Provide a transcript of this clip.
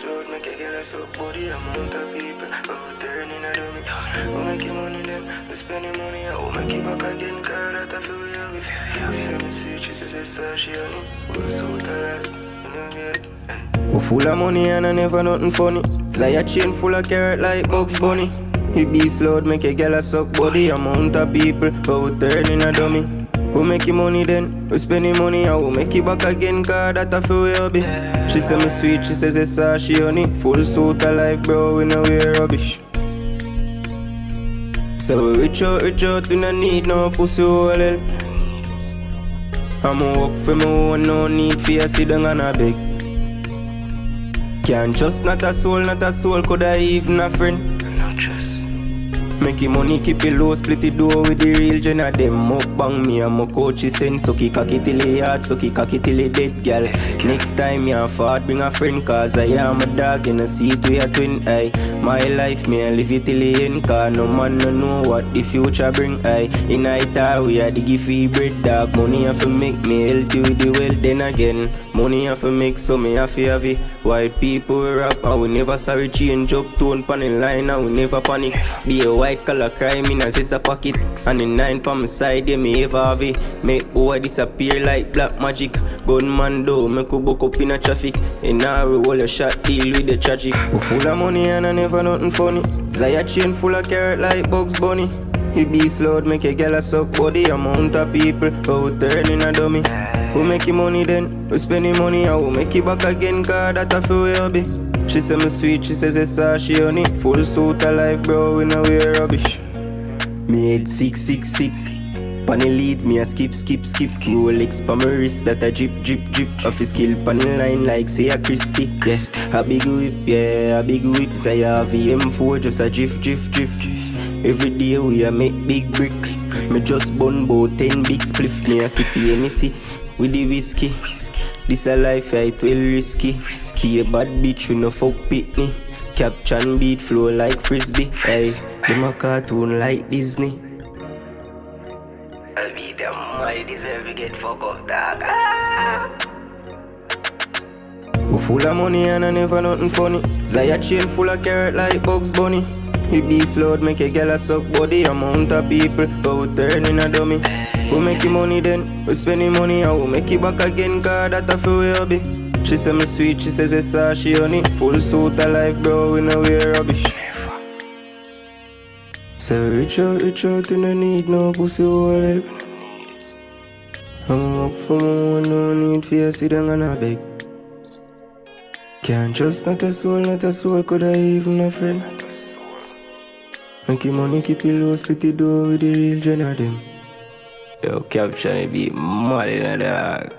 load, make a girl a suck body. Amount of people, but we turning a dummy. Who make your money then? We spending money. Who make it back again? Cause that I feel we have it. Send sweet, she says Zesah, she on it. Full suit alive, you know me. Who full of money and I never nothing funny. Zaya chain full of carrot like Bugs Bunny. He be slowed, make a girl a suck body. Amount of people, but we turning a dummy. Who make your money then? We spending money and who make it back again? Cause that I feel we hobby. She say me sweet, she says Zesah, she on it. Full suit alive, bro, we know we're rubbish. So we rich out, we no need no pussy hole help. I'ma work for me own, no need for you sit down and a beg. Can't trust not a soul, coulda even a friend. Not trust. Make it money, keep it low, split it door with the real gen of them. Mukbang me and my coach is send, suck it cocky till he hard, suck it cocky till he dead, girl. Next time you fart, bring a friend, cause I am a dog, you know see it we a twin, aye. My life, me I live it till the end, cause no man no know what the future bring, aye. In night we are the giffy bread, dog. Money have to make me healthy with the wealth, then again. Money have to make, so me have to have it. White people rap, and we never sorry change up tone pan the line, and we never panic. Be a white color crime in a Zesah pocket, and the 9 pa my side, yeah, me ever have it. Make boy disappear like black magic. Gunman do, make you buck up in a traffic. And now we roll a shot, deal with the tragic. We full of money and I never nothing funny. Zaya chain full of carrot like Bugs Bunny. He be slowed, make a girl a suck body. Amount of people, but we turning a dummy. Who make your money then? We spending money and who make it back again? Cause that I feel we hobby. She say me sweet, she says Zesah, she on it. Full suit alive, bro, we know we're rubbish. Me head sick. Pan the leads, me a skip. Rolex pa my wrist, that a drip. Off his skill pan the line like say a Christie. Yeah, a big whip, say a VM4, just a jiff. Every day we a make big brick. Me just bun bout 10 big spliff. Me a sip Hennessy with the whiskey. This a life, yeah, it well risky. Be a bad bitch with no fuck pitney. Caption beat flow like frisbee. Hey, them a cartoon like Disney. I'll beat them, I deserve to get fuck up, dog. Who full of money and I never nothing funny. Zaya chain full of carrot like Bugs Bunny. He be slowed, make a girl a suck body. Amount of people, but we turning a dummy. Who make your money then? We spending money and who make it back again? Cause that I feel we hobby. She say me sweet, she says Zesah, she on it. Full suit alive, bro, we know we're rubbish. So rich out, you no need no pussy hole help. I'ma work for more, no need for you sit down and a beg. Can't trust not a soul, coulda even a friend. Make your money, keep it low, split it door with the real gen of them. Yo, caption it be mad in a dog.